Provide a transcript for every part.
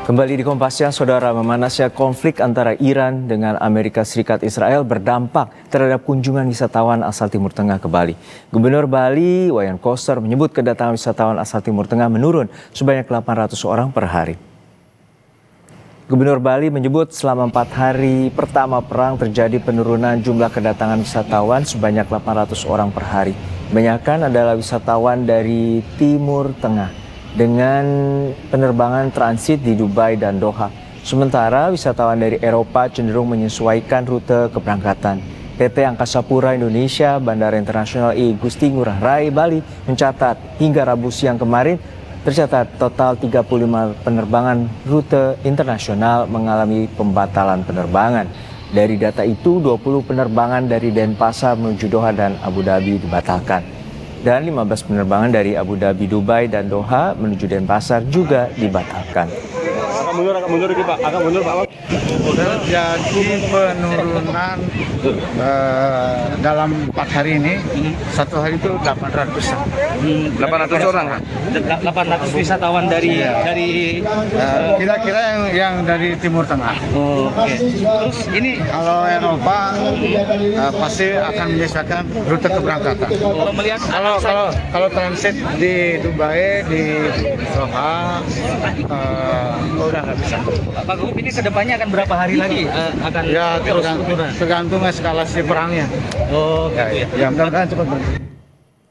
Kembali di Kompas Siang, Saudara, memanasnya konflik antara Iran dengan Amerika Serikat Israel berdampak terhadap kunjungan wisatawan asal Timur Tengah ke Bali. Gubernur Bali, Wayan Koster, menyebut kedatangan wisatawan asal Timur Tengah menurun sebanyak 800 orang per hari. Gubernur Bali menyebut selama 4 hari pertama perang terjadi penurunan jumlah kedatangan wisatawan sebanyak 800 orang per hari. Kebanyakan adalah wisatawan dari Timur Tengah dengan penerbangan transit di Dubai dan Doha. Sementara wisatawan dari Eropa cenderung menyesuaikan rute keberangkatan. PT Angkasa Pura Indonesia Bandara Internasional I Gusti Ngurah Rai Bali mencatat hingga Rabu siang kemarin tercatat total 35 penerbangan rute internasional mengalami pembatalan penerbangan. Dari data itu, 20 penerbangan dari Denpasar menuju Doha dan Abu Dhabi dibatalkan. Dan 15 penerbangan dari Abu Dhabi, Dubai, dan Doha menuju Denpasar juga dibatalkan. Agak mundur Pak. Terjadi penurunan dalam 4 hari ini. Satu hari itu 800. 800 orang. 800 wisatawan dari Kira-kira yang dari Timur Tengah. Oke. Terus ini Kalau Eropa pasti akan menyesuaikan rute keberangkatan. kalau melihat Kalau transit di Dubai, di Doha, udah nggak bisa. Pak Gup, ini kedepannya akan berapa hari lagi akan Ya terus turun? tergantung eskalasi perangnya. Oh, Ya mudah-mudahan cepat berhenti.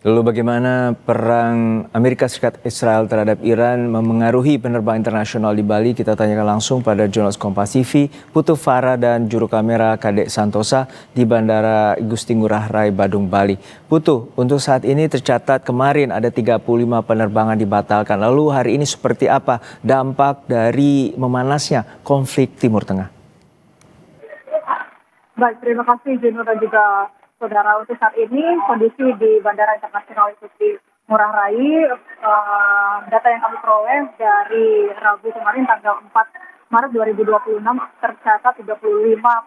Lalu bagaimana perang Amerika Serikat Israel terhadap Iran memengaruhi penerbangan internasional di Bali? Kita tanyakan langsung pada jurnalis Kompas TV, Putu Farah dan juru kamera Kadek Santosa di Bandara Igusti Ngurah Rai Badung, Bali. Putu, untuk saat ini tercatat kemarin ada 35 penerbangan dibatalkan. Lalu hari ini seperti apa dampak dari memanasnya konflik Timur Tengah? Baik, terima kasih Jeno dan juga Saudara. Untuk saat ini kondisi di Bandara Internasional Igusti Ngurah Rai, data yang kami peroleh dari Rabu kemarin tanggal 4 Maret 2026 tercatat 35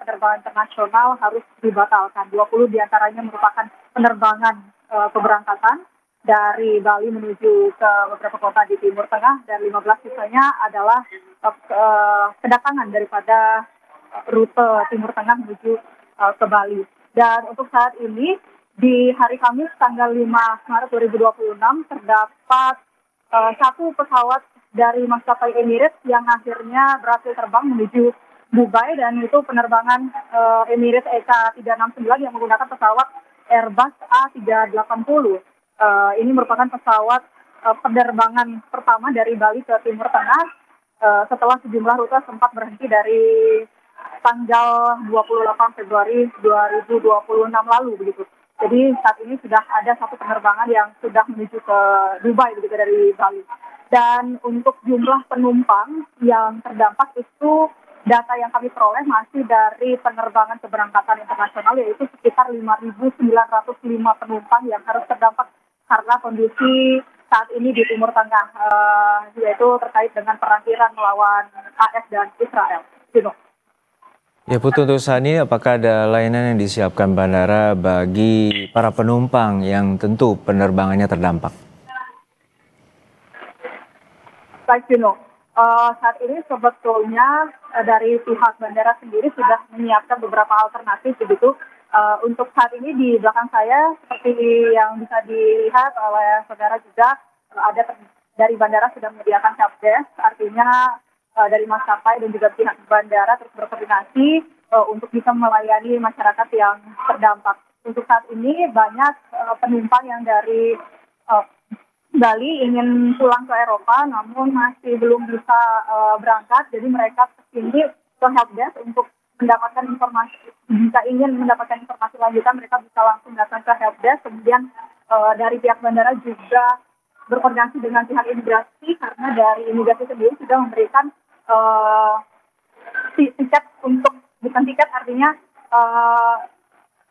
penerbangan internasional harus dibatalkan. 20 diantaranya merupakan penerbangan keberangkatan dari Bali menuju ke beberapa kota di Timur Tengah, dan 15 sisanya adalah kedatangan daripada rute Timur Tengah menuju ke Bali. Dan untuk saat ini, di hari Kamis tanggal 5 Maret 2026, terdapat satu pesawat dari maskapai Emirates yang akhirnya berhasil terbang menuju Dubai, dan itu penerbangan Emirates EK369 yang menggunakan pesawat Airbus A380. Ini merupakan pesawat penerbangan pertama dari Bali ke Timur Tengah setelah sejumlah rute sempat berhenti dari tanggal 28 Februari 2026 lalu begitu. Jadi saat ini sudah ada satu penerbangan yang sudah menuju ke Dubai begitu dari Bali. Dan untuk jumlah penumpang yang terdampak itu data yang kami peroleh masih dari penerbangan keberangkatan internasional, yaitu sekitar 5.905 penumpang yang harus terdampak karena kondisi saat ini di Timur Tengah, yaitu terkait dengan perang Iran melawan AS dan Israel. Ya Putu, untuk saat ini apakah ada layanan yang disiapkan bandara bagi para penumpang yang tentu penerbangannya terdampak? Baik, Vino. Saat ini sebetulnya dari pihak bandara sendiri sudah menyiapkan beberapa alternatif begitu. Untuk saat ini di belakang saya, seperti yang bisa dilihat oleh saudara juga, ada dari bandara sudah menyediakan helpdesk, artinya dari maskapai dan juga pihak bandara terus berkoordinasi untuk bisa melayani masyarakat yang terdampak. Untuk saat ini banyak penumpang yang dari Bali ingin pulang ke Eropa namun masih belum bisa berangkat, jadi mereka kesini ke helpdesk untuk mendapatkan informasi. Jika ingin mendapatkan informasi lanjutan, mereka bisa langsung datang ke helpdesk. Kemudian dari pihak bandara juga berkoordinasi dengan pihak imigrasi, karena dari imigrasi sendiri sudah memberikan tiket untuk, bukan tiket artinya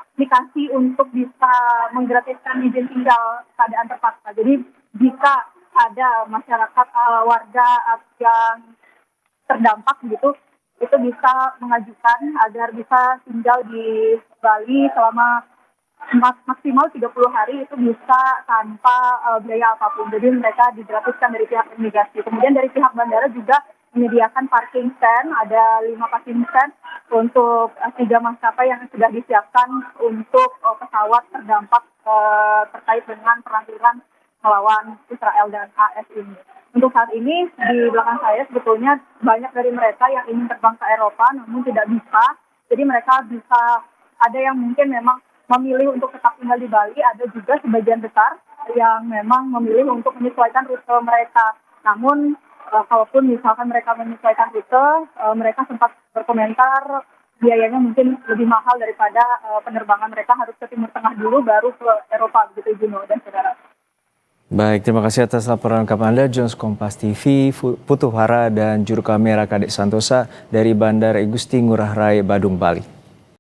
aplikasi untuk bisa menggratiskan izin tinggal keadaan terpaksa. Jadi jika ada masyarakat warga yang terdampak gitu, itu bisa mengajukan agar bisa tinggal di Bali selama maksimal 30 hari, itu bisa tanpa biaya apapun. Jadi mereka digratiskan dari pihak imigrasi. Kemudian dari pihak bandara juga menyediakan parking stand, ada 5 parking stand untuk 3 maskapai yang sudah disiapkan untuk pesawat terdampak terkait dengan perang melawan Israel dan AS ini. Untuk saat ini di belakang saya sebetulnya banyak dari mereka yang ingin terbang ke Eropa namun tidak bisa. Jadi mereka bisa, ada yang mungkin memang memilih untuk tetap tinggal di Bali, ada juga sebagian besar yang memang memilih untuk menyesuaikan rute mereka. Namun kalaupun misalkan mereka menyesuaikan rute, mereka sempat berkomentar biayanya mungkin lebih mahal daripada penerbangan mereka harus ke Timur Tengah dulu baru ke Eropa, begitu Juno dan saudara. Baik, terima kasih atas laporan lengkap Anda, Jones Kompas TV, Putu Hara dan juru kamera Kadek Santosa dari Bandara Igusti Ngurah Rai, Badung, Bali.